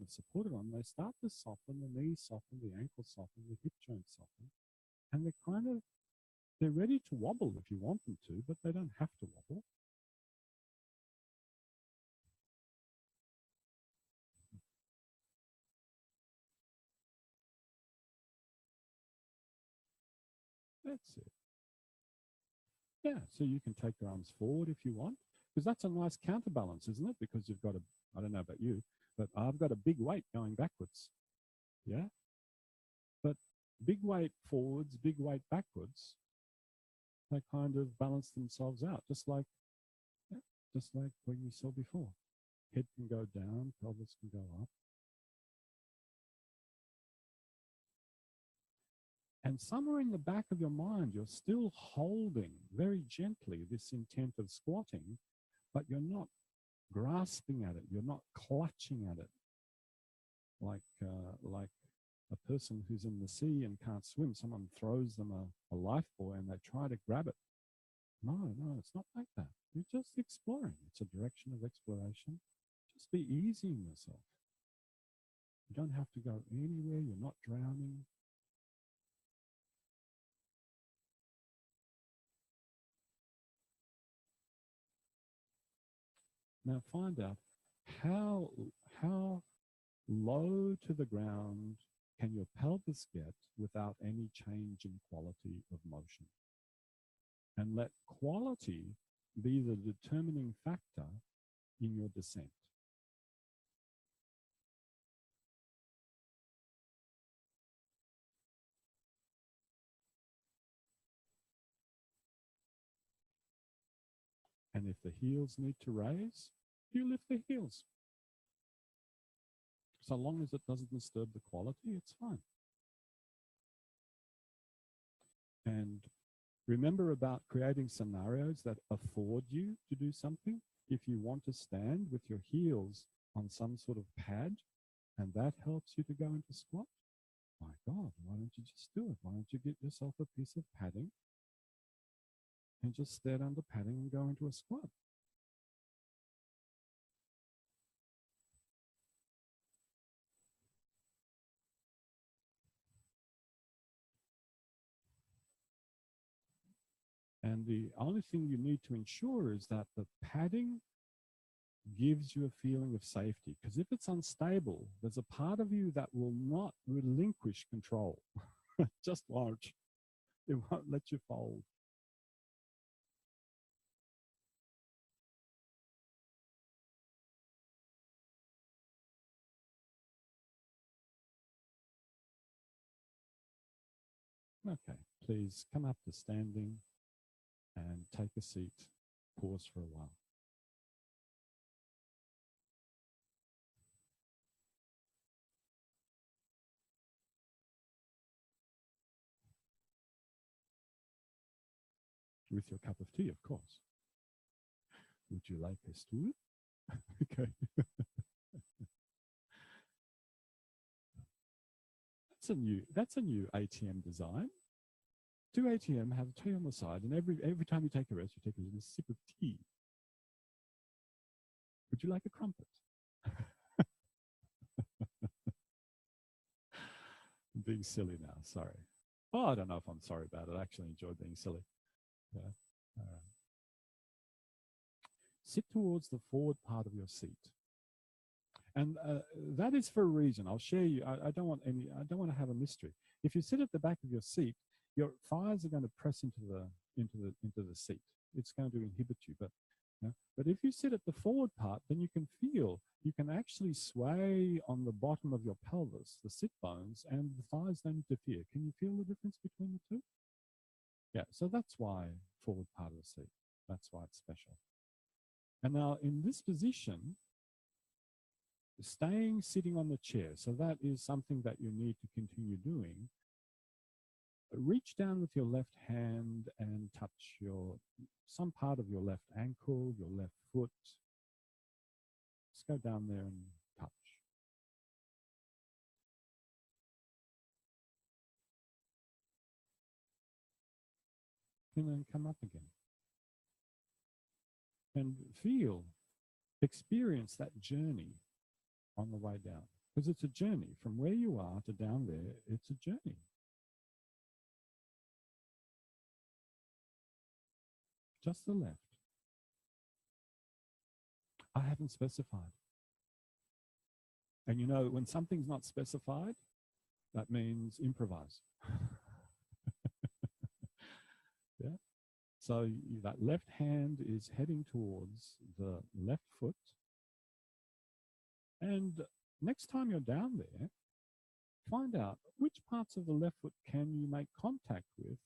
are supported on, they start to soften, the knees soften, the ankles soften, the hip joints soften, and they're ready to wobble if you want them to, but they don't have to wobble. That's it. Yeah, so you can take your arms forward if you want, because that's a nice counterbalance, isn't it? Because you've got I don't know about you, but I've got a big weight going backwards. Yeah. But big weight forwards, big weight backwards, they kind of balance themselves out, just like what you saw before. Head can go down, pelvis can go up. And somewhere in the back of your mind, you're still holding very gently this intent of squatting, but you're not grasping at it. You're not clutching at it like a person who's in the sea and can't swim. Someone throws them a life buoy and they try to grab it. No, it's not like that. You're just exploring. It's a direction of exploration. Just be easing yourself. You don't have to go anywhere. You're not drowning. Now find out how low to the ground can your pelvis get without any change in quality of motion. And let quality be the determining factor in your descent. And if the heels need to raise, you lift the heels. So long as it doesn't disturb the quality, it's fine. And remember about creating scenarios that afford you to do something. If you want to stand with your heels on some sort of pad, and that helps you to go into squat, my God, why don't you just do it? Why don't you get yourself a piece of padding and just stand under padding and go into a squat? And the only thing you need to ensure is that the padding gives you a feeling of safety. Because if it's unstable, there's a part of you that will not relinquish control. Just won't. It won't let you fold. Okay, please come up to standing and take a seat. Pause for a while. With your cup of tea, of course. Would you like a stool? Okay. That's a new ATM design. 2 ATM have a tray on the side, and every time you take a rest, you take a little sip of tea. Would you like a crumpet? I'm being silly now, sorry. Oh, I don't know if I'm sorry about it. I actually enjoy being silly. Yeah. Sit towards the forward part of your seat. And that is for a reason. I'll share you. I don't want to have a mystery. If you sit at the back of your seat, your thighs are going to press into the seat. It's going to inhibit you. But if you sit at the forward part, then you can actually sway on the bottom of your pelvis, the sit bones, and the thighs don't interfere. Can you feel the difference between the two? Yeah, so that's why forward part of the seat. That's why it's special. And now in this position, staying sitting on the chair, so that is something that you need to continue doing. Reach down with your left hand and touch some part of your left ankle, your left foot. Just go down there and touch. And then come up again. And experience that journey on the way down. Because it's a journey. From where you are to down there, it's a journey. Just the left. I haven't specified. And you know, when something's not specified, that means improvise. Yeah. So that left hand is heading towards the left foot. And next time you're down there, find out which parts of the left foot can you make contact with.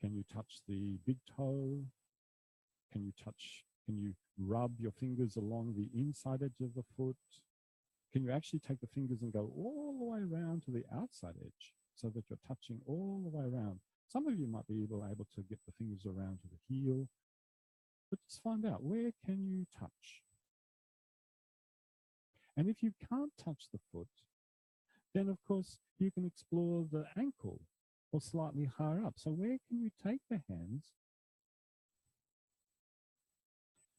Can you touch the big toe? Can you rub your fingers along the inside edge of the foot? Can you actually take the fingers and go all the way around to the outside edge so that you're touching all the way around? Some of you might be able to get the fingers around to the heel, but just find out, where can you touch? And if you can't touch the foot, then of course you can explore the ankle or slightly higher up. So where can you take the hands?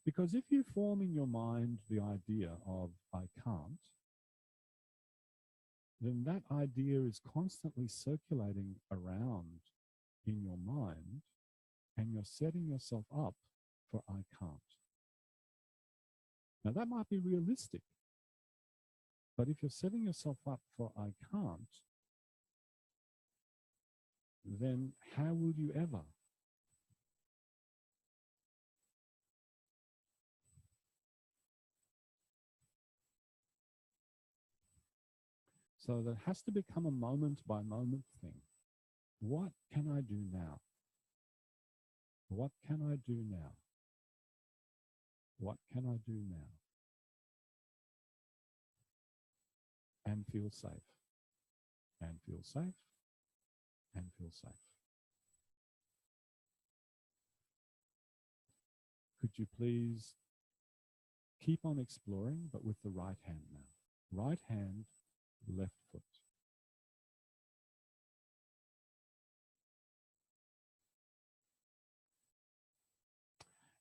Because if you form in your mind the idea of I can't, then that idea is constantly circulating around in your mind, and you're setting yourself up for I can't. Now that might be realistic, but if you're setting yourself up for I can't, then how will you ever? So that has to become a moment by moment thing. What can I do now? What can I do now? What can I do now? And feel safe. And feel safe. And feel safe. Could you please keep on exploring, but with the right hand now? Right hand, left foot.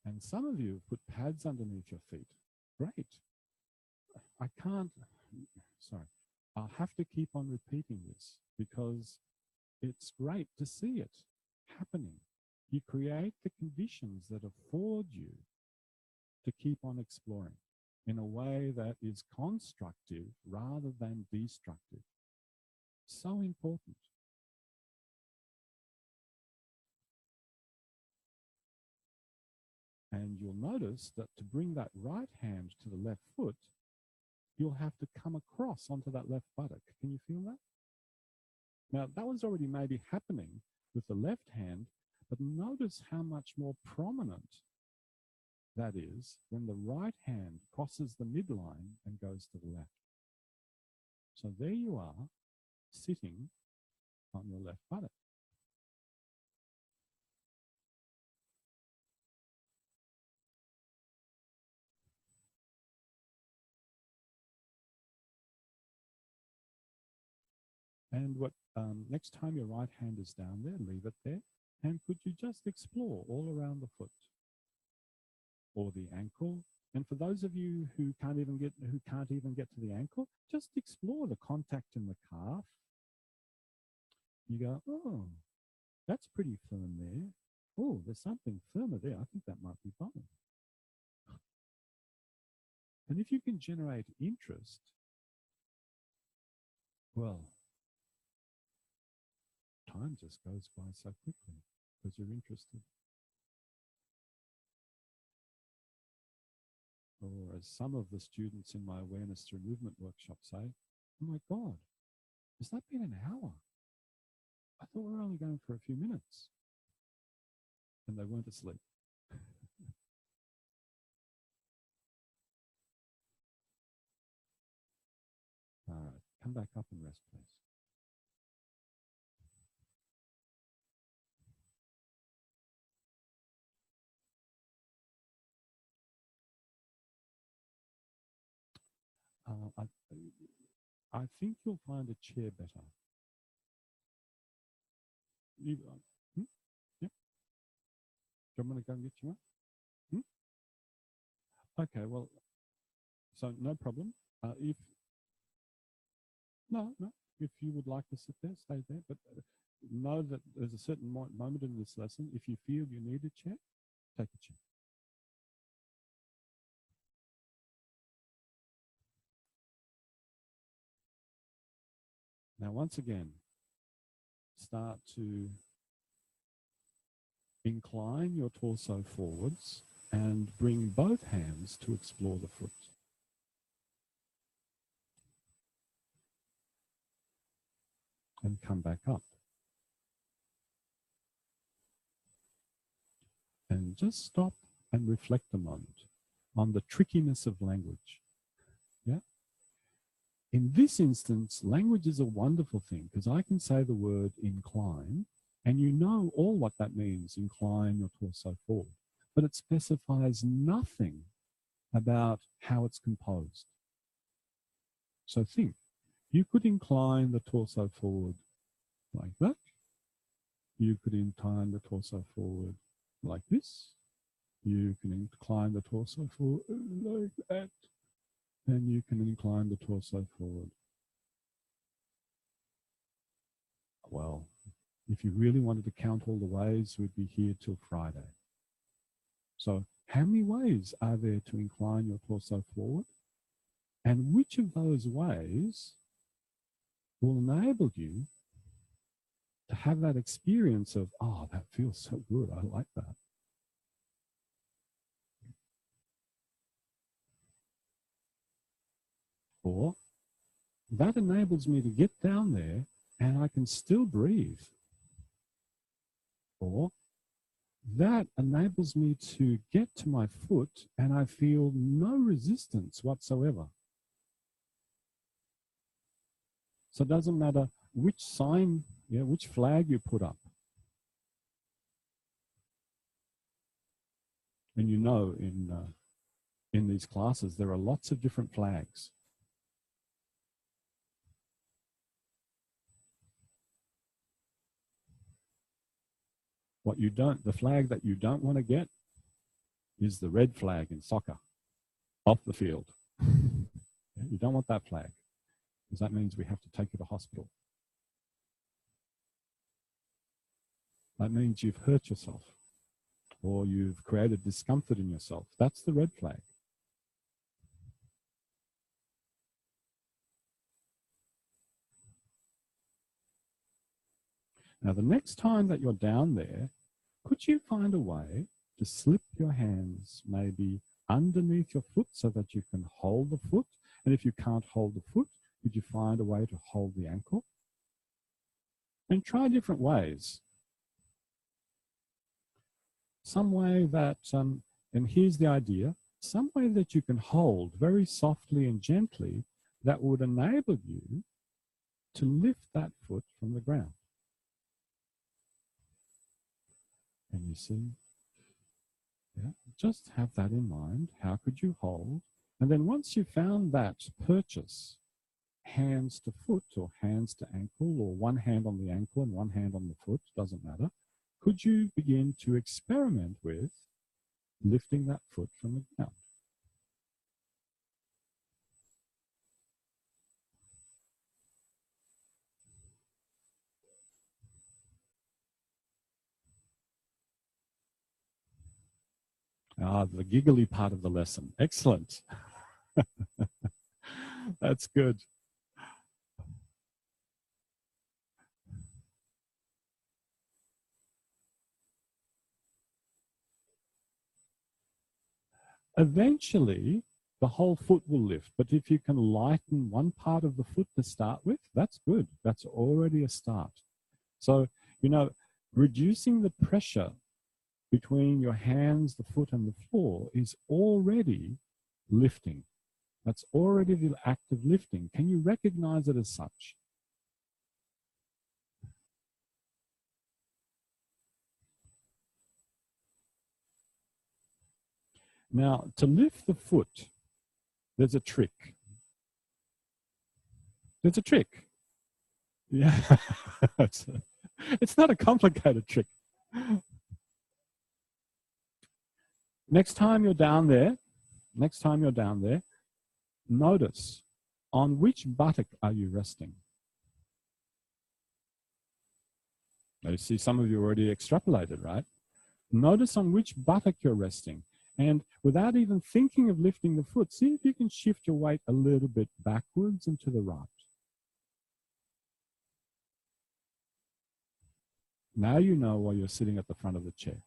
And some of you put pads underneath your feet. Great. I'll have to keep on repeating this because it's great to see it happening. You create the conditions that afford you to keep on exploring in a way that is constructive rather than destructive. So important. And you'll notice that to bring that right hand to the left foot, you'll have to come across onto that left buttock. Can you feel that? Now, that was already maybe happening with the left hand, but notice how much more prominent that is when the right hand crosses the midline and goes to the left. So there you are, sitting on your left buttock. And next time your right hand is down there, leave it there. And could you just explore all around the foot or the ankle? And for those of you who can't even get to the ankle, just explore the contact in the calf. You go, oh, that's pretty firm there. Oh, there's something firmer there. I think that might be bone. And if you can generate interest, well, time just goes by so quickly because you're interested. Or as some of the students in my awareness through movement workshop say, oh my God, has that been an hour? I thought we were only going for a few minutes. And they weren't asleep. All right, come back up and rest, please. I think you'll find a chair better. Yep. Do you want me to go and get you one? Okay, well, So no problem. If you would like to sit there, stay there. But know that there's a certain moment in this lesson. If you feel you need a chair, take a chair. Now, once again, start to incline your torso forwards and bring both hands to explore the foot. And come back up. And just stop and reflect a moment on the trickiness of language. Yeah. In this instance, language is a wonderful thing because I can say the word incline and you know all what that means, incline your torso forward, but it specifies nothing about how it's composed. So think, you could incline the torso forward like that. You could incline the torso forward like this. You can incline the torso forward like that. And you can incline the torso forward. Well, if you really wanted to count all the ways, we'd be here till Friday. So how many ways are there to incline your torso forward? And which of those ways will enable you to have that experience of, oh, that feels so good, I like that. Or that enables me to get down there and I can still breathe. Or that enables me to get to my foot and I feel no resistance whatsoever. So it doesn't matter which sign, which flag you put up. And you know, in these classes, there are lots of different flags. The flag that you don't want to get is the red flag in soccer, off the field. You don't want that flag, because that means we have to take you to hospital. That means you've hurt yourself, or you've created discomfort in yourself. That's the red flag. Now, the next time that you're down there, could you find a way to slip your hands maybe underneath your foot so that you can hold the foot? And if you can't hold the foot, could you find a way to hold the ankle? And try different ways. Some way that, and here's the idea, some way that you can hold very softly and gently that would enable you to lift that foot from the ground. And you see, just have that in mind. How could you hold? And then once you found that purchase, hands to foot or hands to ankle, or one hand on the ankle and one hand on the foot, doesn't matter, could you begin to experiment with lifting that foot from the ground? The giggly part of the lesson. Excellent. That's good. Eventually, the whole foot will lift. But if you can lighten one part of the foot to start with, that's good. That's already a start. So, reducing the pressure between your hands, the foot, and the floor is already lifting. That's already the act of lifting. Can you recognize it as such? Now, to lift the foot, there's a trick. There's a trick. Yeah. It's not a complicated trick. Next time you're down there, notice on which buttock are you resting. Now, you see, some of you already extrapolated, right? Notice on which buttock you're resting. And without even thinking of lifting the foot, see if you can shift your weight a little bit backwards and to the right. Now you know why you're sitting at the front of the chair.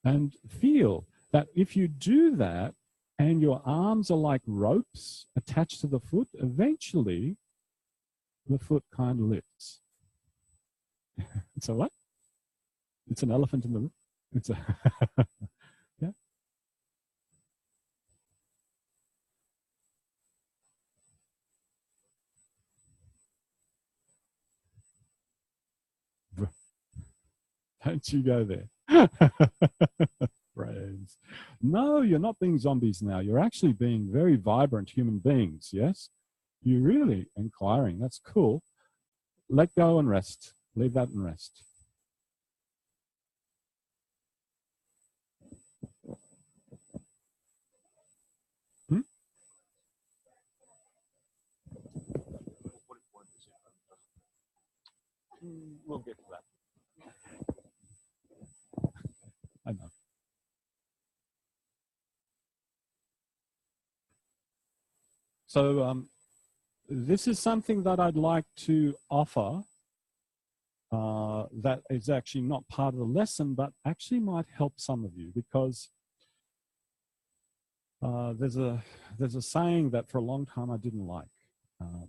And feel that if you do that and your arms are like ropes attached to the foot, eventually the foot kind of lifts. It's a what? It's an elephant in the room. It's a yeah. Don't you go there. Brains. No, you're not being zombies now. You're actually being very vibrant human beings, yes? You're really inquiring. That's cool. Let go and rest. Leave that and rest. We'll get to that. I know. So this is something that I'd like to offer that is actually not part of the lesson, but actually might help some of you, because there's a saying that for a long time I didn't like,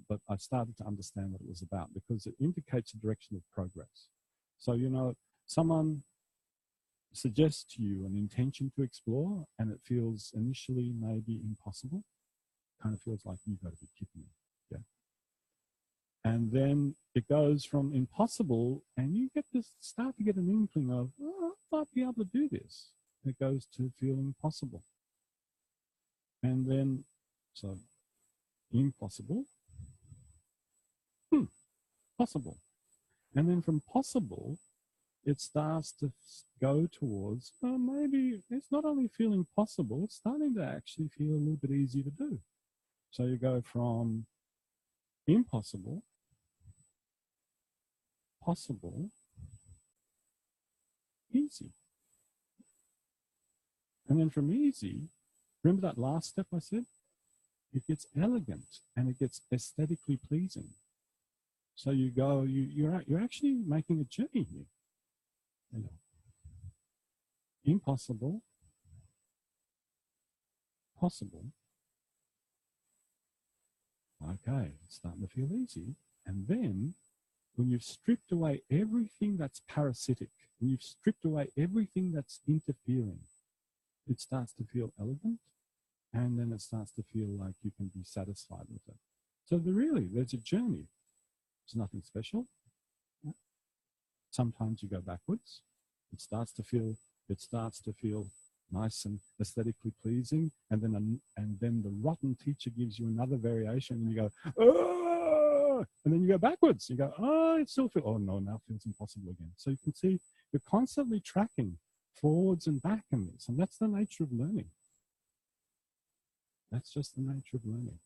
but I started to understand what it was about, because it indicates a direction of progress. So, you know, someone suggests to you an intention to explore and it feels initially maybe impossible, kind of feels like you've got to be kidding me. Yeah. And then it goes from impossible and you get this, start to get an inkling of, oh, I might be able to do this. It goes to feeling possible. And then, so impossible, possible. And then from possible, it starts to go towards, maybe it's not only feeling possible, it's starting to actually feel a little bit easier to do. So you go from impossible, possible, easy. And then from easy, remember that last step I said? It gets elegant and it gets aesthetically pleasing. So you go, you're actually making a journey here. You know, impossible, possible. Okay, it's starting to feel easy. And then when you've stripped away everything that's parasitic, when you've stripped away everything that's interfering, it starts to feel elegant, and then it starts to feel like you can be satisfied with it. So there's a journey. It's nothing special. Sometimes you go backwards. It starts to feel nice and aesthetically pleasing, and then the rotten teacher gives you another variation, and you go, oh, and then you go backwards. You go, oh, it still feels, oh no, now it feels impossible again. So you can see you're constantly tracking forwards and back in this, and that's the nature of learning. That's just the nature of learning.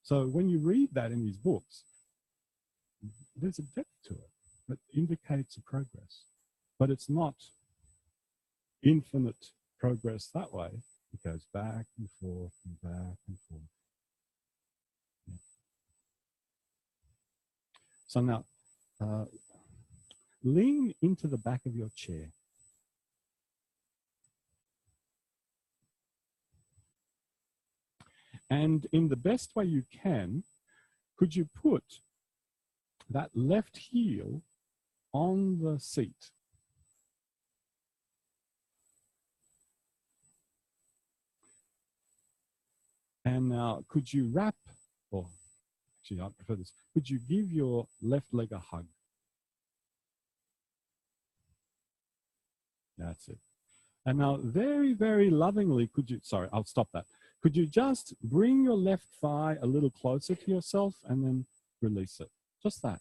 So when you read that in these books, there's a depth to it that indicates a progress, but it's not infinite progress that way. It goes back and forth and back and forth. Yeah. So now, lean into the back of your chair. And in the best way you can, could you put that left heel on the seat? And now, could you wrap, or actually I prefer this, could you give your left leg a hug? That's it. And now very, very lovingly, could you, sorry, I'll stop that. Could you just bring your left thigh a little closer to yourself and then release it? Just that.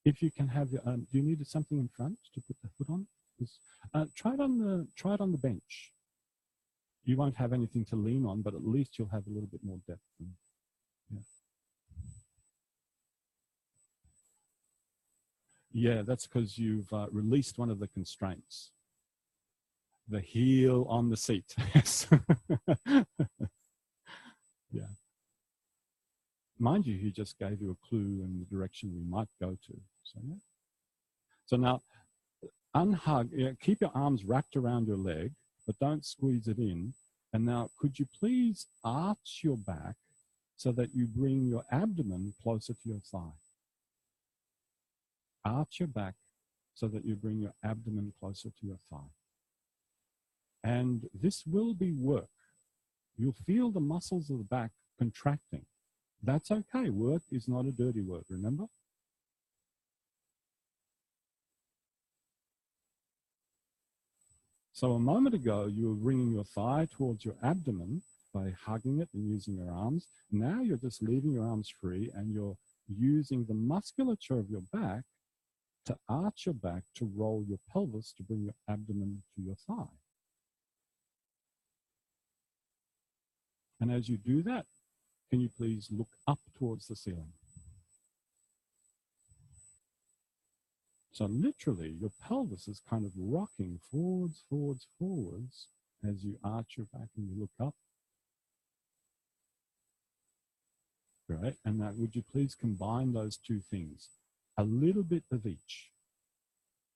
if you can have your, do you need something in front to put the hood on? Try it on the bench. You won't have anything to lean on, but at least you'll have a little bit more depth. Yeah, yeah, that's because you've released one of the constraints. The heel on the seat. Yes. Yeah. Mind you, he just gave you a clue in the direction we might go to. So yeah. So now, unhug. Yeah, keep your arms wrapped around your leg, but don't squeeze it in. And now, could you please arch your back so that you bring your abdomen closer to your thigh? Arch your back so that you bring your abdomen closer to your thigh. And this will be work. You'll feel the muscles of the back contracting. That's okay. Work is not a dirty word, remember? So a moment ago, you were bringing your thigh towards your abdomen by hugging it and using your arms. Now you're just leaving your arms free and you're using the musculature of your back to arch your back, to roll your pelvis, to bring your abdomen to your thigh. And as you do that, can you please look up towards the ceiling? So literally, your pelvis is kind of rocking forwards, forwards, forwards as you arch your back and you look up. Great. And now, would you please combine those two things? A little bit of each.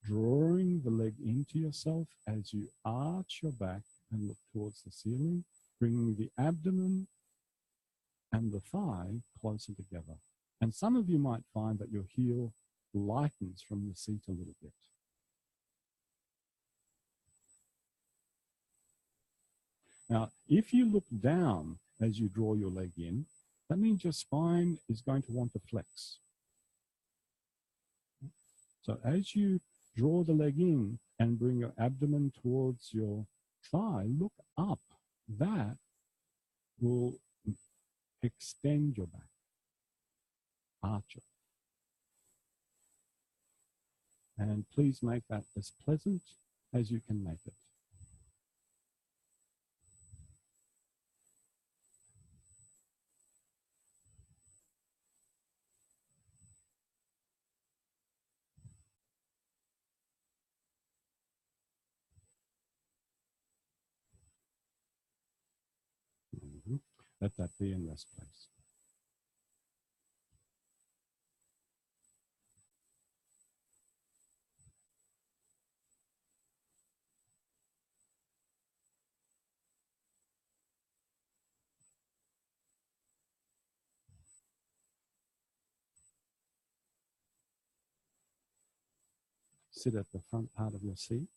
Drawing the leg into yourself as you arch your back and look towards the ceiling, bringing the abdomen and the thigh closer together. And some of you might find that your heel lightens from the seat a little bit. Now, if you look down as you draw your leg in, that means your spine is going to want to flex. So as you draw the leg in and bring your abdomen towards your thigh, look up. That will extend your back, arch it. And please make that as pleasant as you can make it. Let that be in rest place. Sit at the front part of your seat.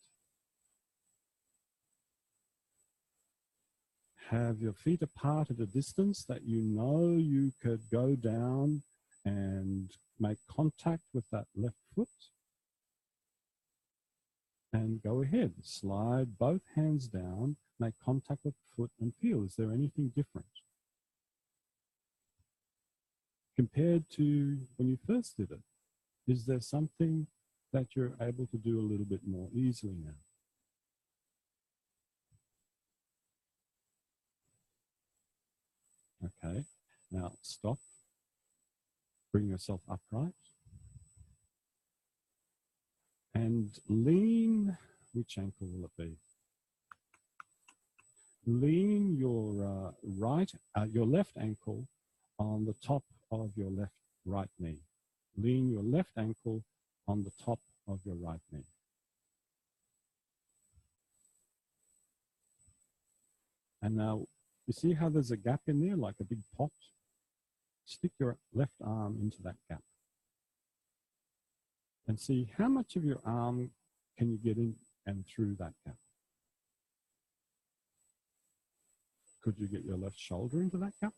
Have your feet apart at a distance that you know you could go down and make contact with that left foot. And go ahead, slide both hands down, make contact with the foot and feel, is there anything different? Compared to when you first did it, is there something that you're able to do a little bit more easily now? Okay, now stop. Bring yourself upright. And lean, which ankle will it be? Lean your your left ankle on the top of your right knee. Lean your left ankle on the top of your right knee. And now, you see how there's a gap in there, like a big pot? Stick your left arm into that gap. And see how much of your arm can you get in and through that gap. Could you get your left shoulder into that gap?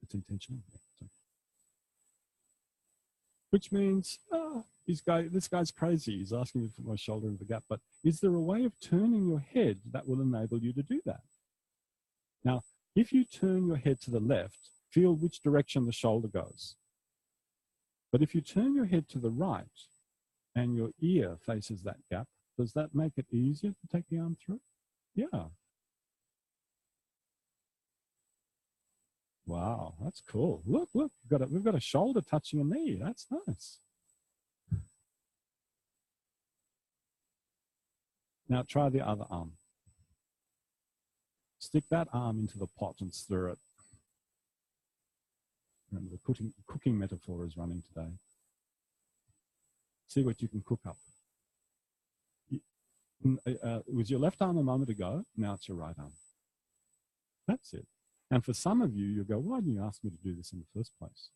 It's intentional. Which means this guy's crazy. He's asking me to put my shoulder in the gap. But is there a way of turning your head that will enable you to do that? Now, if you turn your head to the left, feel which direction the shoulder goes. But if you turn your head to the right and your ear faces that gap, does that make it easier to take the arm through? Yeah. Wow, that's cool. Look, we've got a shoulder touching a knee. That's nice. Now try the other arm. Stick that arm into the pot and stir it. Remember, the cooking metaphor is running today. See what you can cook up. It was your left arm a moment ago, now it's your right arm. That's it. And for some of you, you'll go, why didn't you ask me to do this in the first place?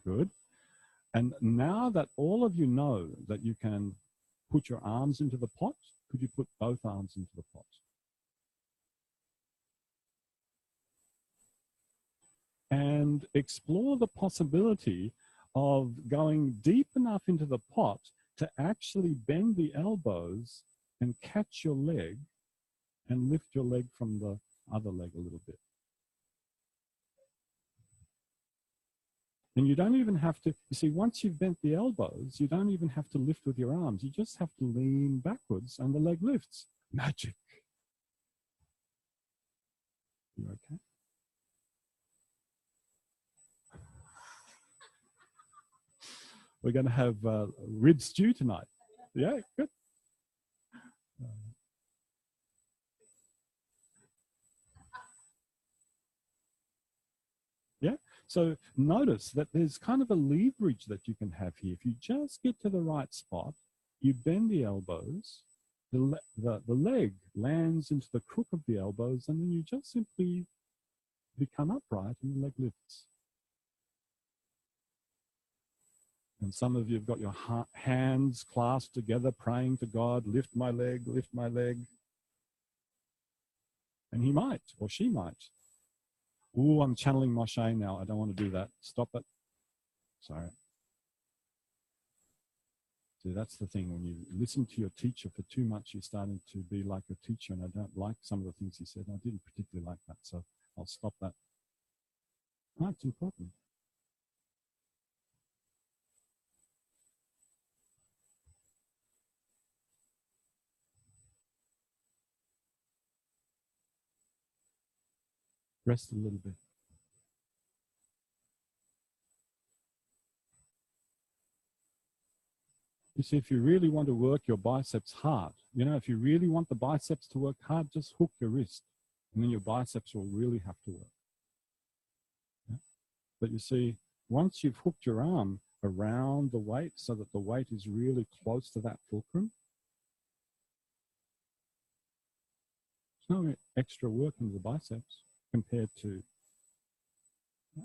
Good. And now that all of you know that you can put your arms into the pot, could you put both arms into the pot? And explore the possibility of going deep enough into the pot to actually bend the elbows and catch your leg and lift your leg from the other leg a little bit. And you don't even have to, you see, once you've bent the elbows, you don't even have to lift with your arms. You just have to lean backwards and the leg lifts. Magic. You okay? We're going to have rib stew tonight. Yeah, good. Yeah, so notice that there's kind of a leverage that you can have here. If you just get to the right spot, you bend the elbows, the leg lands into the crook of the elbows, and then you just simply become upright and the leg lifts. And some of you have got your hands clasped together, praying to God, lift my leg, lift my leg. And he might, or she might. Oh, I'm channeling Moshe now. I don't want to do that. Stop it. Sorry. See, that's the thing. When you listen to your teacher for too much, you're starting to be like a teacher, and I don't like some of the things he said. I didn't particularly like that, so I'll stop that. No, it's important. Rest a little bit. You see, if you really want to work your biceps hard, you know, if you really want the biceps to work hard, just hook your wrist, and then your biceps will really have to work. Yeah? But you see, once you've hooked your arm around the weight so that the weight is really close to that fulcrum, there's no extra work in the biceps compared to. Yeah?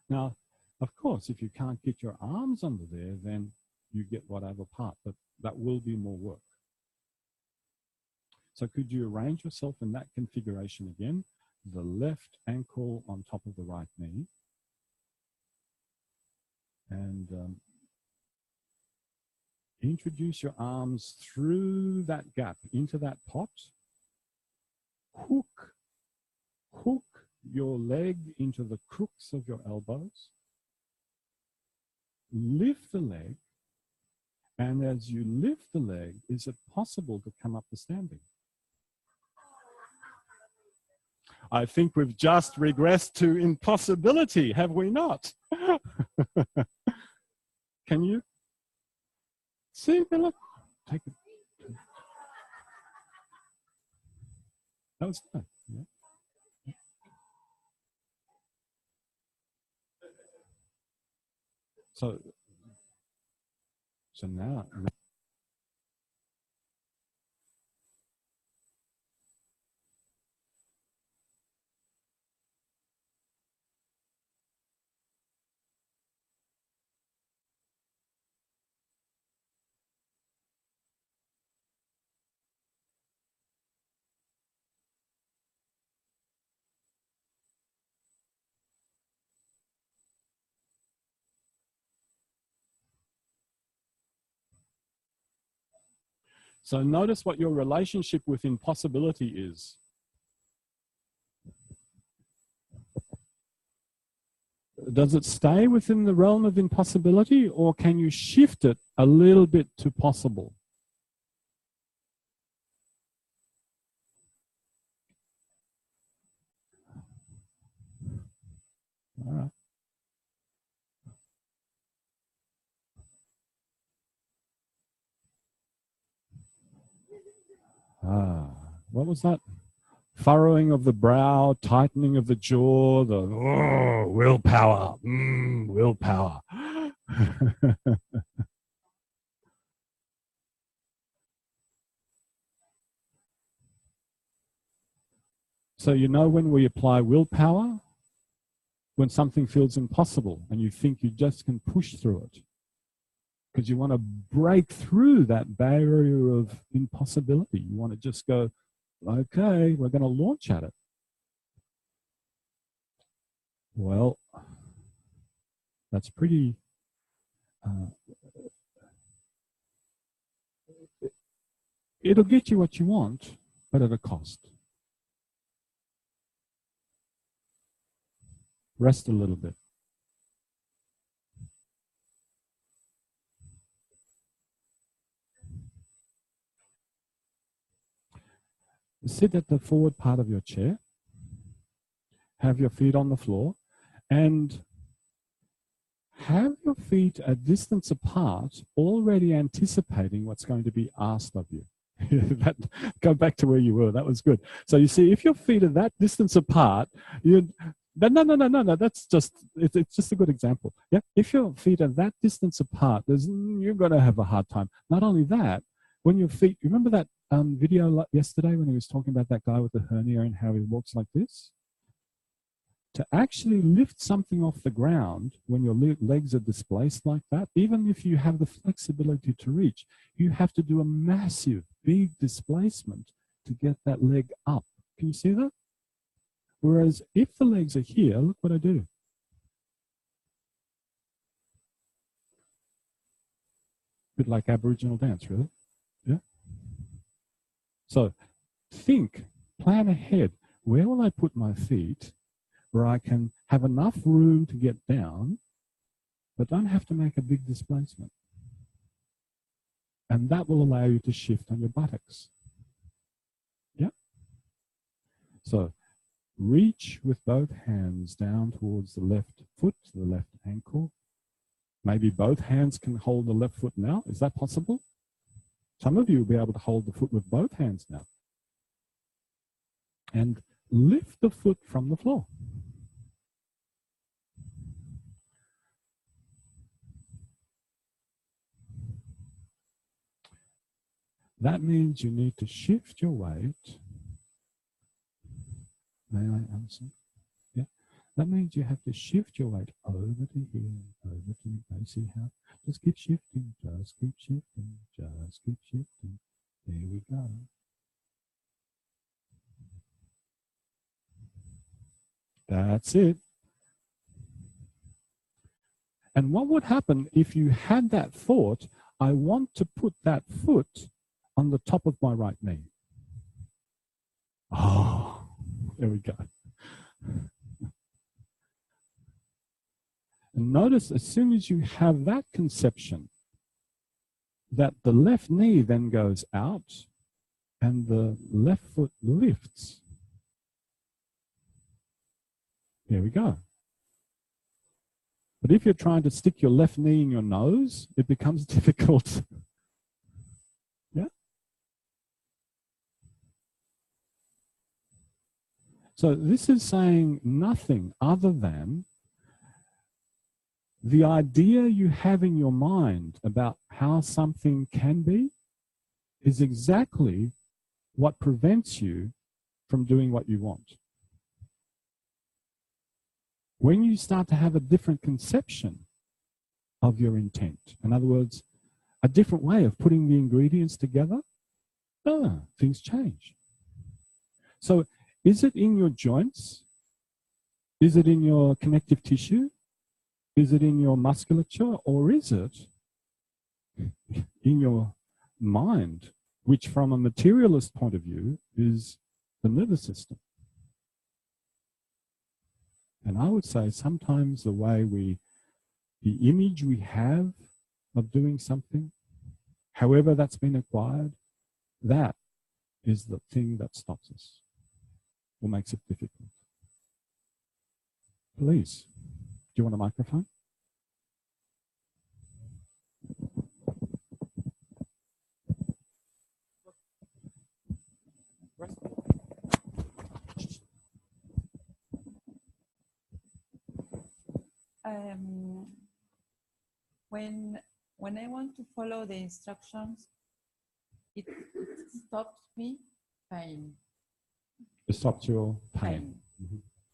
Now, of course, if you can't get your arms under there, then you get whatever part, but that will be more work. So could you arrange yourself in that configuration again? The left ankle on top of the right knee. And introduce your arms through that gap into that pot. Hook your leg into the crooks of your elbows. Lift the leg. And as you lift the leg, is it possible to come up to standing? I think we've just regressed to impossibility, have we not? Can you see? Look, take it. That was nice. Yeah. So now. So notice what your relationship with impossibility is. Does it stay within the realm of impossibility, or can you shift it a little bit to possible? All right. What was that? Furrowing of the brow, tightening of the jaw, the willpower, willpower. So you know when we apply willpower? When something feels impossible and you think you just can push through it. Because you want to break through that barrier of impossibility. You want to just go, okay, we're going to launch at it. Well, that's pretty... it'll get you what you want, but at a cost. Rest a little bit. Sit at the forward part of your chair. Have your feet on the floor and have your feet a distance apart, already anticipating what's going to be asked of you. Go back to where you were. That was good. So you see, if your feet are that distance apart, no. That's just it's just a good example. Yeah, if your feet are that distance apart, you're going to have a hard time. Not only that, when your feet, remember that video yesterday when he was talking about that guy with the hernia and how he walks like this? To actually lift something off the ground when your legs are displaced like that, even if you have the flexibility to reach, you have to do a massive, big displacement to get that leg up. Can you see that? Whereas if the legs are here, look what I do. A bit like Aboriginal dance, really. Yeah. So think, plan ahead. Where will I put my feet where I can have enough room to get down, but don't have to make a big displacement? And that will allow you to shift on your buttocks. Yeah. So reach with both hands down towards the left foot, the left ankle. Maybe both hands can hold the left foot now. Is that possible? Some of you will be able to hold the foot with both hands now. And lift the foot from the floor. That means you need to shift your weight. May I answer? Yeah. That means you have to shift your weight over to here, over to here. See how? Just keep shifting, just keep shifting, just keep shifting. There we go. That's it. And what would happen if you had that thought, I want to put that foot on the top of my right knee? Oh, there we go. And notice as soon as you have that conception, that the left knee then goes out and the left foot lifts. There we go. But if you're trying to stick your left knee in your nose, it becomes difficult. Yeah? So this is saying nothing other than the idea you have in your mind about how something can be is exactly what prevents you from doing what you want. When you start to have a different conception of your intent, in other words, a different way of putting the ingredients together, things change. So is it in your joints? Is it in your connective tissue? Is it in your musculature? Or is it in your mind which from a materialist point of view is the nervous system. And I would say sometimes the image we have of doing something, however that's been acquired, that is the thing that stops us or makes it difficult. Please, do you want a microphone? When I want to follow the instructions, it stops me pain. It stops your pain.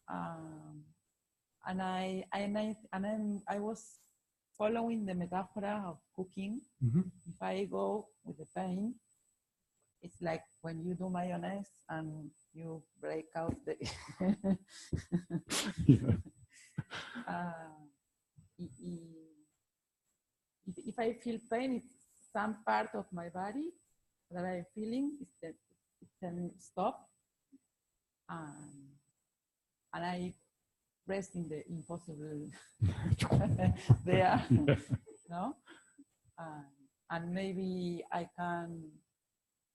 And I was following the metaphor of cooking. If I go with the pain, it's like when you do mayonnaise and you break out the. If I feel pain, it's some part of my body that I'm feeling, it can stop. And I rest in the impossible there, no? And maybe I can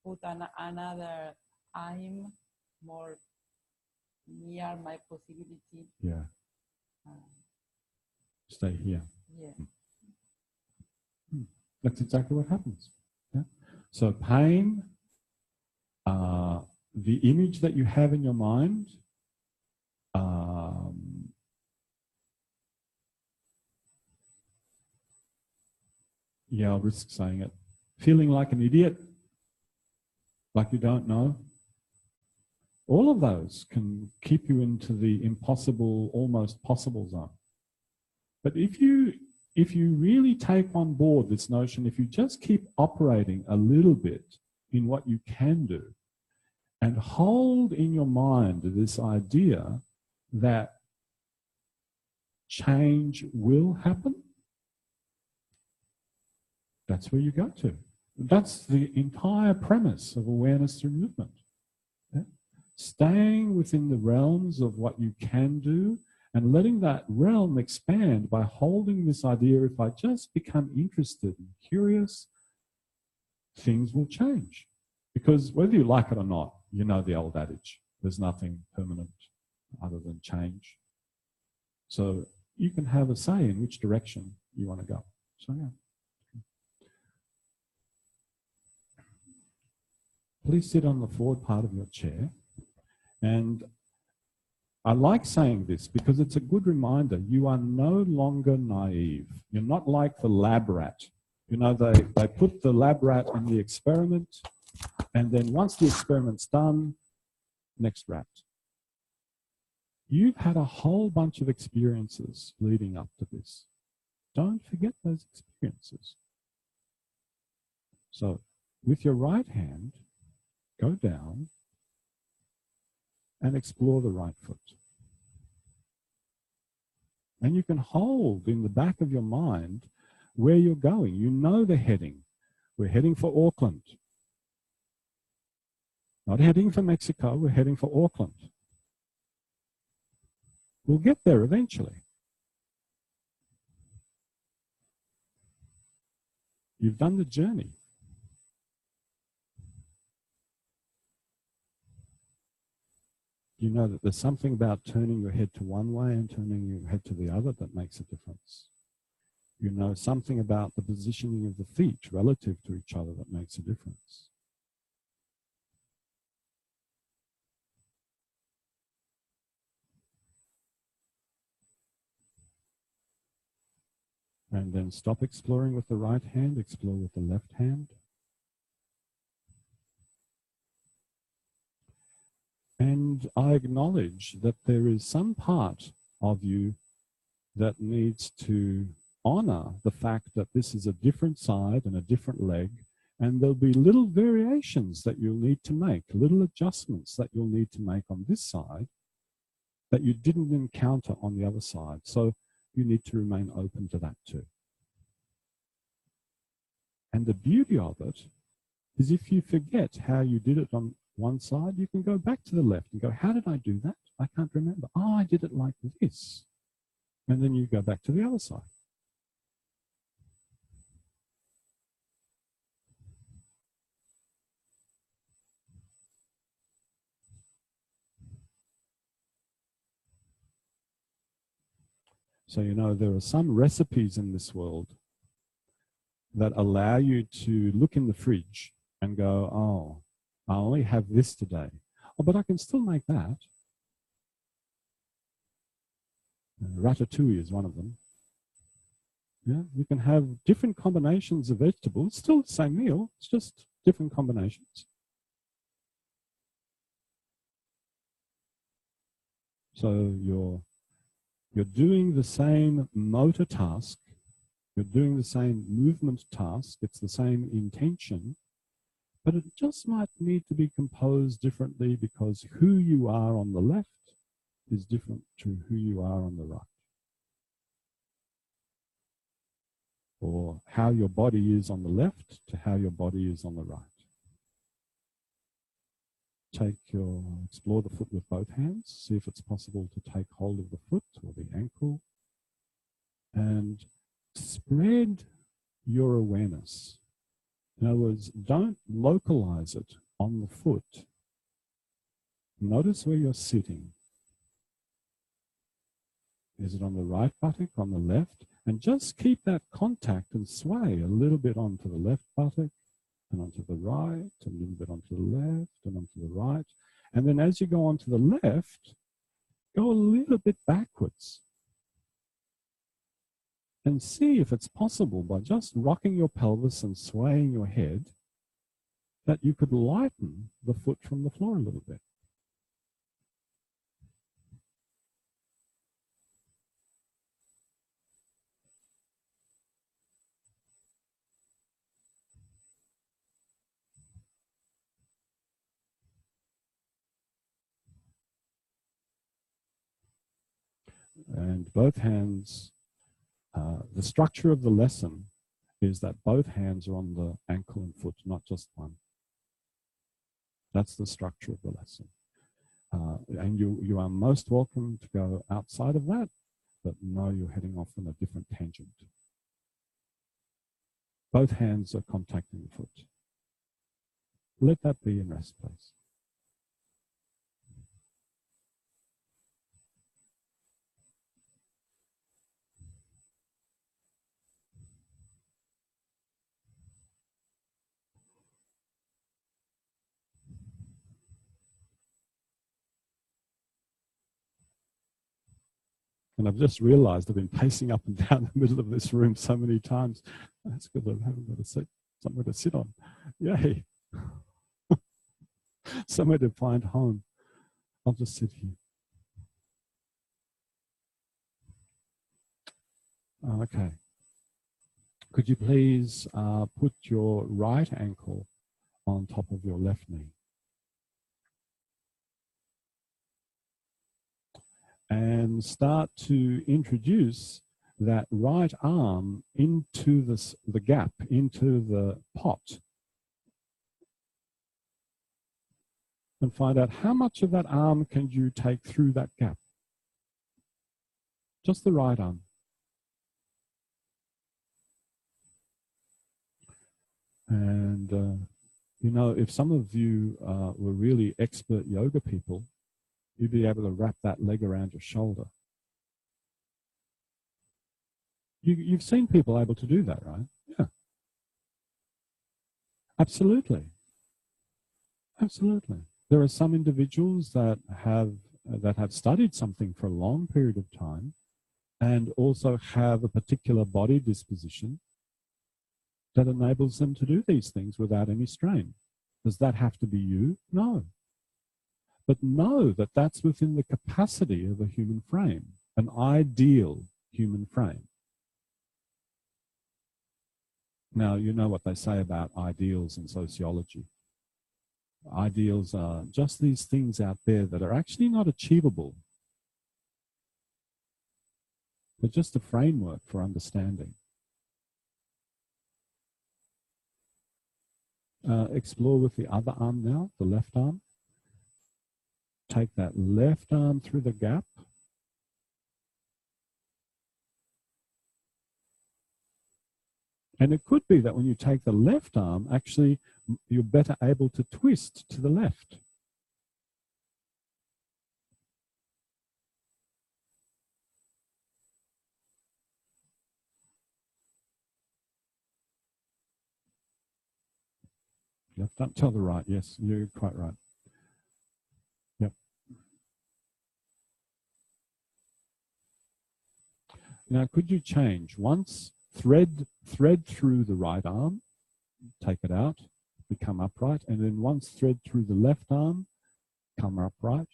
put another I'm more near my possibility. Yeah. Stay here. Yeah. That's exactly what happens. Yeah? So pain, the image that you have in your mind, yeah, I'll risk saying it, feeling like an idiot, like you don't know, all of those can keep you into the impossible, almost possible zone. But if you really take on board this notion, if you just keep operating a little bit in what you can do and hold in your mind this idea that change will happen, that's where you go to. That's the entire premise of awareness through movement. Yeah? Staying within the realms of what you can do and letting that realm expand by holding this idea, if I just become interested and curious, things will change. Because whether you like it or not, you know the old adage, there's nothing permanent other than change. So you can have a say in which direction you want to go. So yeah. Please sit on the forward part of your chair. And I like saying this because it's a good reminder. You are no longer naive. You're not like the lab rat. You know, they put the lab rat in the experiment, and then once the experiment's done, next rat. You've had a whole bunch of experiences leading up to this. Don't forget those experiences. So with your right hand, go down and explore the right foot. And you can hold in the back of your mind where you're going. You know the heading. We're heading for Auckland. Not heading for Mexico, we're heading for Auckland. We'll get there eventually. You've done the journey. You know that there's something about turning your head to one way and turning your head to the other that makes a difference. You know something about the positioning of the feet relative to each other that makes a difference. And then stop exploring with the right hand, explore with the left hand. And I acknowledge that there is some part of you that needs to honor the fact that this is a different side and a different leg, and there'll be little variations that you'll need to make, little adjustments that you'll need to make on this side that you didn't encounter on the other side. So you need to remain open to that too. And the beauty of it is if you forget how you did it on one side, you can go back to the left and go, how did I do that? I can't remember. Oh, I did it like this. And then you go back to the other side. So, you know, there are some recipes in this world that allow you to look in the fridge and go, oh, I only have this today. Oh, but I can still make that. Ratatouille is one of them. Yeah, you can have different combinations of vegetables, still the same meal, it's just different combinations. So you're doing the same motor task, you're doing the same movement task, it's the same intention, but it just might need to be composed differently because who you are on the left is different to who you are on the right. Or how your body is on the left to how your body is on the right. Explore the foot with both hands, see if it's possible to take hold of the foot or the ankle, and spread your awareness. In other words, don't localize it on the foot. Notice where you're sitting. Is it on the right buttock, on the left? And just keep that contact and sway a little bit onto the left buttock and onto the right, a little bit onto the left and onto the right. And then as you go onto the left, go a little bit backwards. And see if it's possible by just rocking your pelvis and swaying your head that you could lighten the foot from the floor a little bit. And both hands, the structure of the lesson is that both hands are on the ankle and foot, not just one. That's the structure of the lesson. And you are most welcome to go outside of that, but no, you're heading off on a different tangent. Both hands are contacting the foot. Let that be in rest, please. And I've just realized I've been pacing up and down the middle of this room so many times. That's because I haven't got a seat, somewhere to sit on. Yay. Somewhere to find home. I'll just sit here. Okay. Could you please put your right ankle on top of your left knee? And start to introduce that right arm into the gap, into the pot. And find out how much of that arm can you take through that gap. Just the right arm. And, you know, if some of you were really expert yoga people, you'd be able to wrap that leg around your shoulder. You've seen people able to do that, right? Yeah. Absolutely. Absolutely. There are some individuals that have studied something for a long period of time and also have a particular body disposition that enables them to do these things without any strain. Does that have to be you? No. But know that that's within the capacity of a human frame, an ideal human frame. Now, you know what they say about ideals in sociology. Ideals are just these things out there that are actually not achievable, but just a framework for understanding. explore with the other arm now, the left arm. Take that left arm through the gap. And it could be that when you take the left arm, actually, you're better able to twist to the left. Left arm to the right. Yes, you're quite right. Yep. Now, could you change? Once thread through the right arm, take it out, become upright, and then once thread through the left arm, come upright.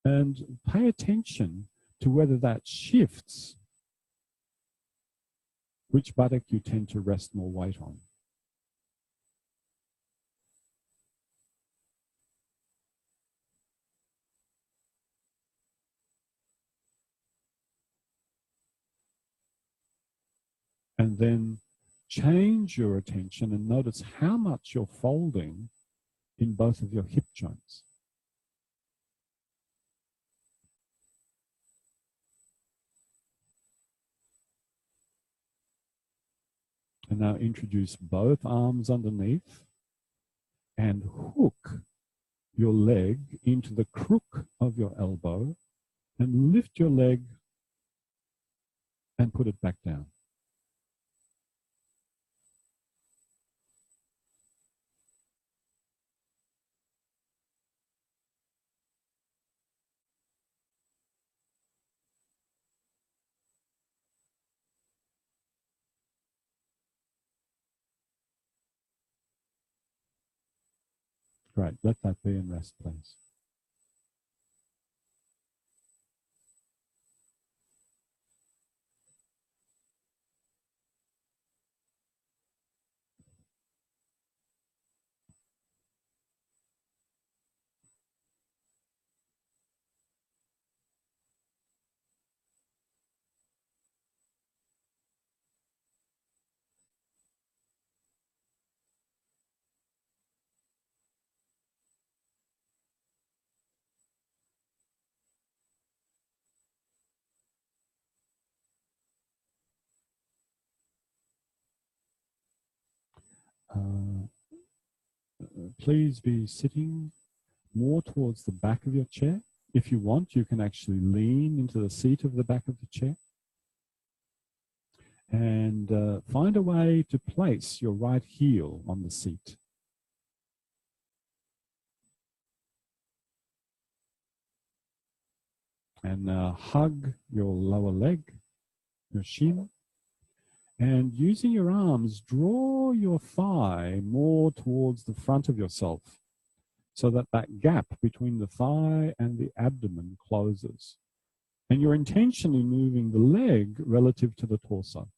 And pay attention to whether that shifts, which buttock you tend to rest more weight on. And then change your attention and notice how much you're folding in both of your hip joints. And now introduce both arms underneath and hook your leg into the crook of your elbow and lift your leg and put it back down. Great, let that be and rest, please. Please be sitting more towards the back of your chair. If you want, you can actually lean into the seat of the back of the chair. And find a way to place your right heel on the seat. And hug your lower leg, your shin. And using your arms, draw your thigh more towards the front of yourself so that that gap between the thigh and the abdomen closes. And you're intentionally moving the leg relative to the torso.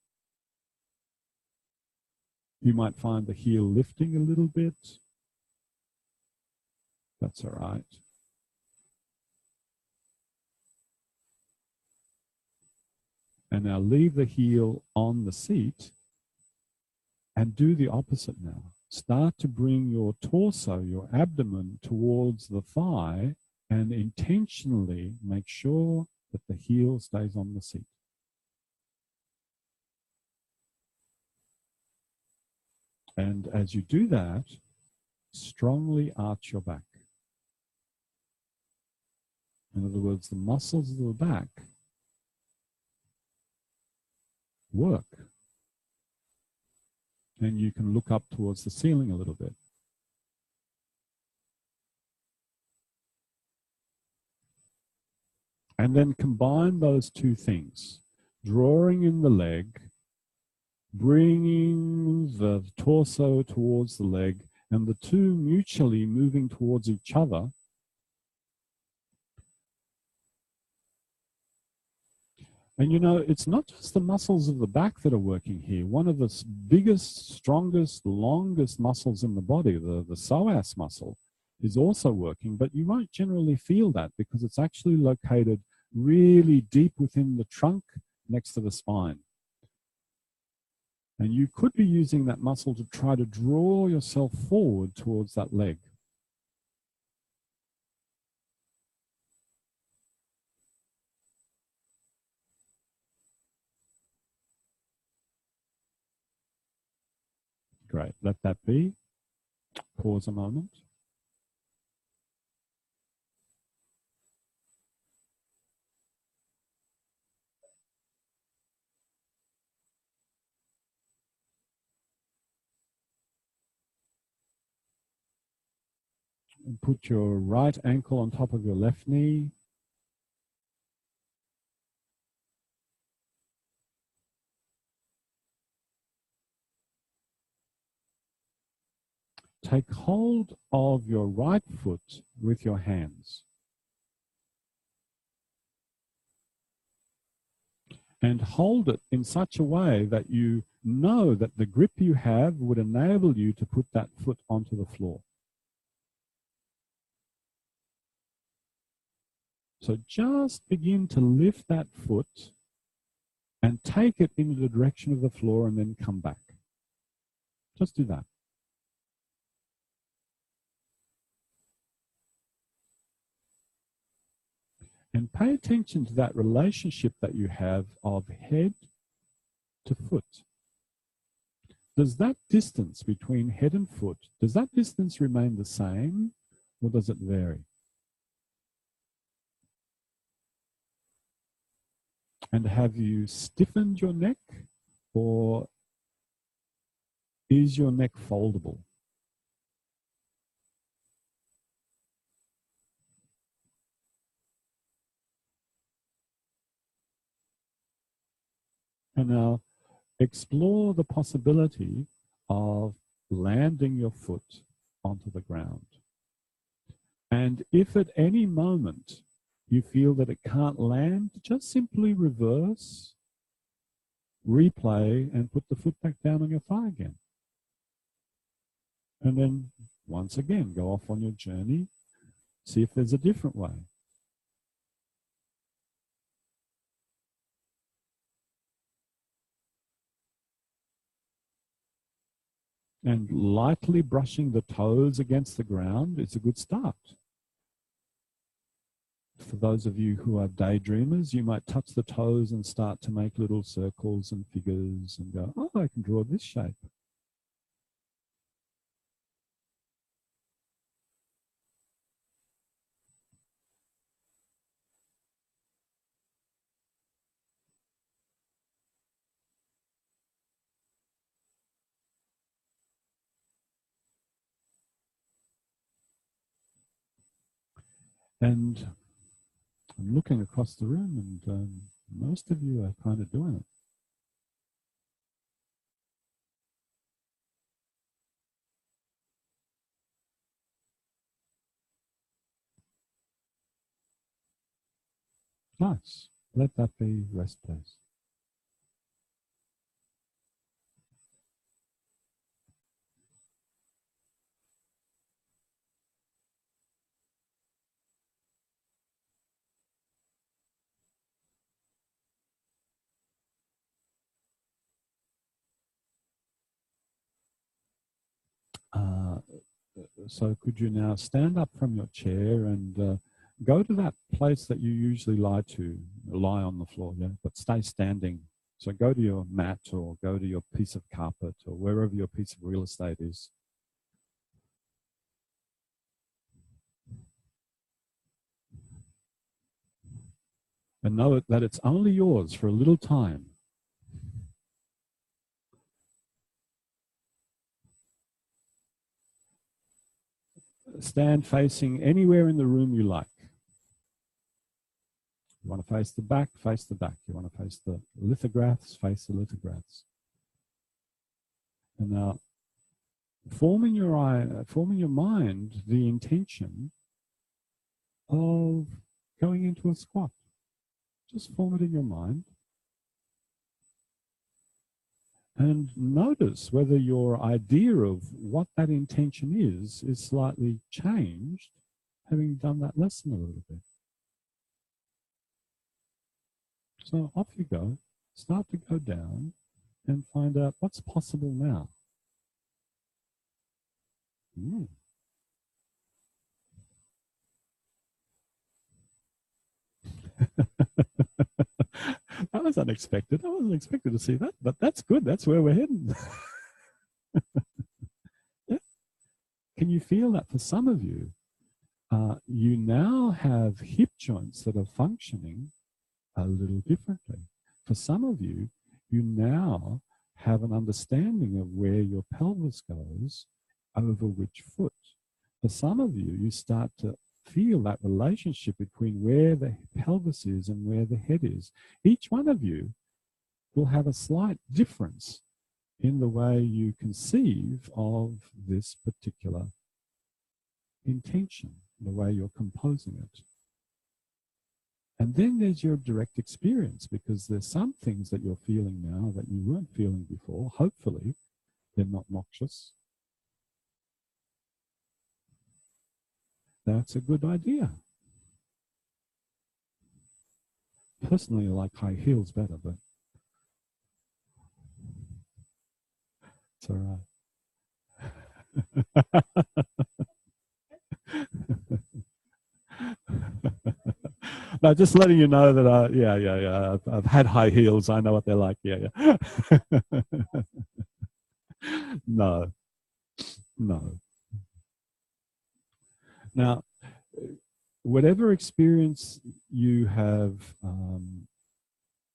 You might find the heel lifting a little bit. That's all right. And now leave the heel on the seat and do the opposite now. Start to bring your torso, your abdomen towards the thigh and intentionally make sure that the heel stays on the seat. And as you do that, strongly arch your back. In other words, the muscles of the back work. And you can look up towards the ceiling a little bit. And then combine those two things, drawing in the leg, bringing the torso towards the leg, and the two mutually moving towards each other. And you know, it's not just the muscles of the back that are working here. One of the biggest, strongest, longest muscles in the body, the psoas muscle, is also working, but you won't generally feel that because it's actually located really deep within the trunk next to the spine. And you could be using that muscle to try to draw yourself forward towards that leg. Great, let that be. Pause a moment. And put your right ankle on top of your left knee. Take hold of your right foot with your hands. And hold it in such a way that you know that the grip you have would enable you to put that foot onto the floor. So just begin to lift that foot and take it into the direction of the floor and then come back. Just do that. And pay attention to that relationship that you have of head to foot. Does that distance between head and foot, does that distance remain the same or does it vary? And have you stiffened your neck or is your neck foldable? And now explore the possibility of landing your foot onto the ground. And if at any moment you feel that it can't land, just simply reverse, replay, and put the foot back down on your thigh again. And then once again, go off on your journey, see if there's a different way. And lightly brushing the toes against the ground is a good start. For those of you who are daydreamers, you might touch the toes and start to make little circles and figures and go, oh, I can draw this shape. And I'm looking across the room and most of you are kind of doing it. Nice. Let that be rest, please. So could you now stand up from your chair and go to that place that you usually lie on the floor, yeah, but stay standing. So go to your mat or go to your piece of carpet or wherever your piece of real estate is. And know that it's only yours for a little time. Stand facing anywhere in the room you like. You want to face the back, face the back. You want to face the lithographs, face the lithographs. And now, form in your mind the intention of going into a squat. Just form it in your mind. And notice whether your idea of what that intention is slightly changed, having done that lesson a little bit. So off you go. Start to go down. and find out what's possible now. That was unexpected. I wasn't expected to see that, but that's good. That's where we're heading. Yeah. Can you feel that for some of you? You now have hip joints that are functioning a little differently. For some of you, you now have an understanding of where your pelvis goes over which foot. For some of you, you start to feel that relationship between where the pelvis is and where the head is. Each one of you will have a slight difference in the way you conceive of this particular intention, the way you're composing it. And then there's your direct experience, because there's some things that you're feeling now that you weren't feeling before. Hopefully, they're not noxious. That's a good idea. Personally, I like high heels better, but it's all right. No, just letting you know that, I've had high heels. I know what they're like. Yeah. No. Now, whatever experience you have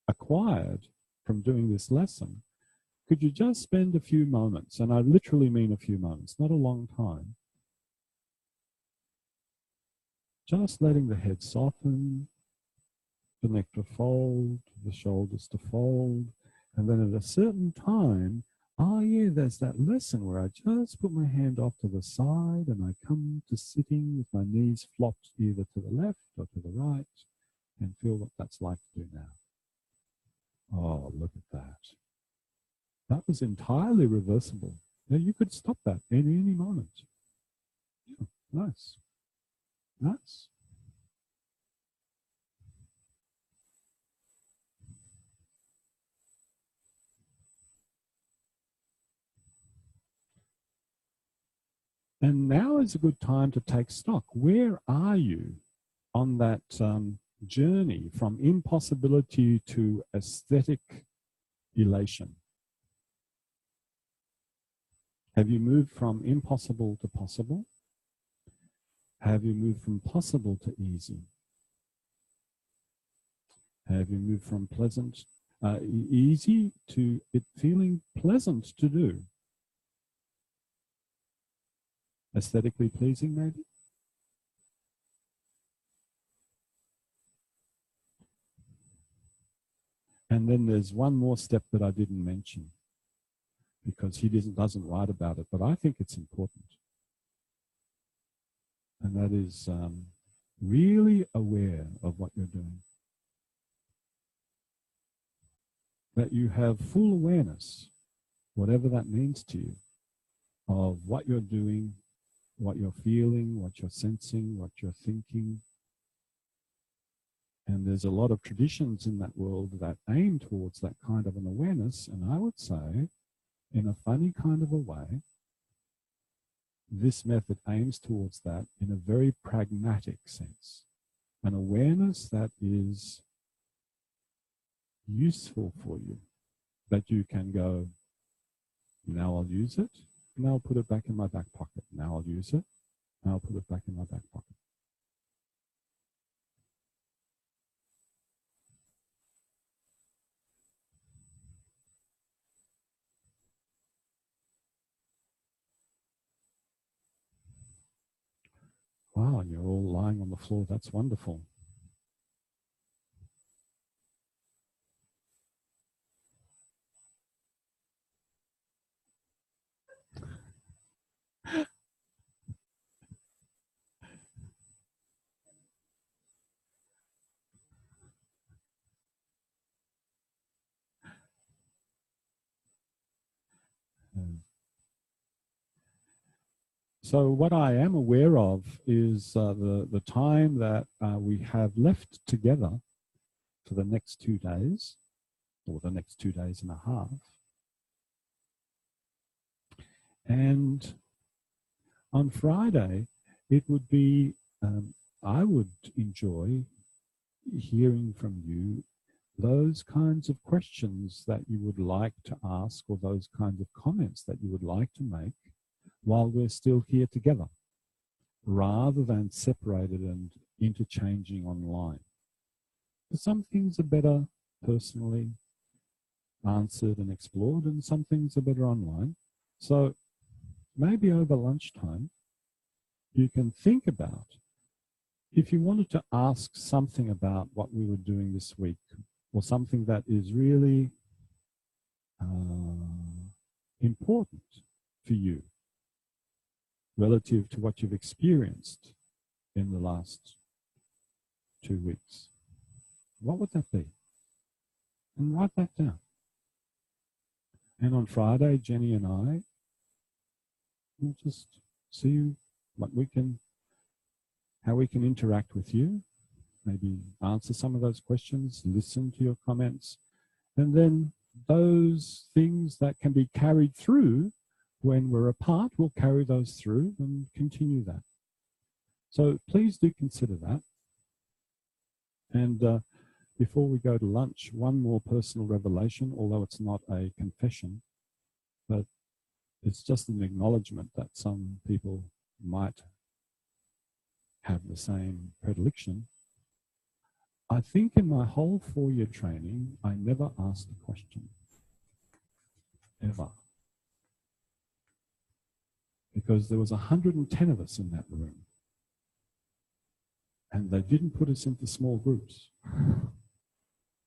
acquired from doing this lesson, could you just spend a few moments, and I literally mean a few moments, not a long time, just letting the head soften, the neck to fold, the shoulders to fold, and then at a certain time, there's that lesson where I just put my hand off to the side and I come to sitting with my knees flopped either to the left or to the right, and feel what that's like to do now. Oh, look at that. That was entirely reversible. Now you could stop that any moment. Yeah, nice. Nice. And now is a good time to take stock. Where are you on that journey from impossibility to aesthetic elation? Have you moved from impossible to possible? Have you moved from possible to easy? Have you moved from pleasant, easy to it feeling pleasant to do? Aesthetically pleasing, maybe? And then there's one more step that I didn't mention, because he doesn't write about it, but I think it's important. And that is really aware of what you're doing. That you have full awareness, whatever that means to you, of what you're doing, what you're feeling, what you're sensing, what you're thinking. And there's a lot of traditions in that world that aim towards that kind of an awareness. And I would say, in a funny kind of a way, this method aims towards that in a very pragmatic sense. An awareness that is useful for you, that you can go, now I'll use it, now I'll put it back in my back pocket. Now I'll use it, now I'll put it back in my back pocket. Wow, and you're all lying on the floor. That's wonderful. So what I am aware of is the time that we have left together for the next 2 days, or the next 2 days and a half. And on Friday, it would be, I would enjoy hearing from you those kinds of questions that you would like to ask, or those kinds of comments that you would like to make while we're still here together, rather than separated and interchanging online. Some things are better personally answered and explored, and some things are better online. So maybe over lunchtime, you can think about, if you wanted to ask something about what we were doing this week, or something that is really important for you relative to what you've experienced in the last 2 weeks, what would that be? And write that down. And on Friday, Jenny and I will just see what we can, how we can interact with you, maybe answer some of those questions, listen to your comments, and then those things that can be carried through when we're apart, we'll carry those through and continue that. So please do consider that. And before we go to lunch, one more personal revelation, although it's not a confession, but it's just an acknowledgement that some people might have the same predilection. I think in my whole 4-year training, I never asked a question, ever. Because there was 110 of us in that room. And they didn't put us into small groups.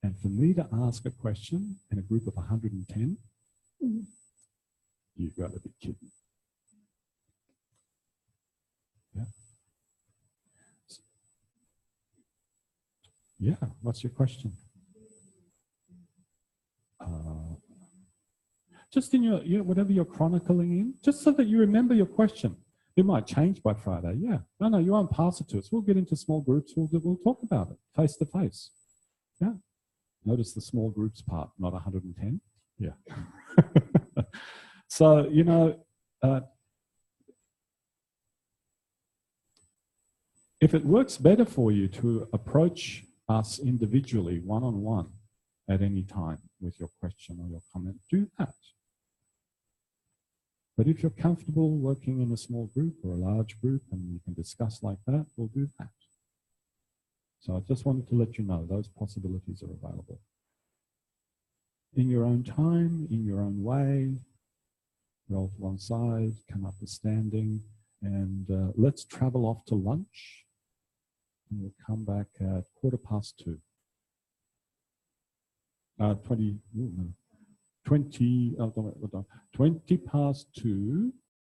And for me to ask a question in a group of 110, you've got to be kidding. Yeah. Yeah, what's your question? Just in your whatever you're chronicling in, just so that you remember your question. It might change by Friday. Yeah. No, you won't pass it to us. We'll get into small groups. We'll talk about it face to face. Yeah. Notice the small groups part, not 110. Yeah. So, you know, if it works better for you to approach us individually, one-on-one, at any time with your question or your comment, do that. But if you're comfortable working in a small group or a large group and you can discuss like that, we'll do that. So I just wanted to let you know those possibilities are available. In your own time, in your own way, roll to one side, come up to standing, and let's travel off to lunch. And we'll come back at 2:15. 20 past 2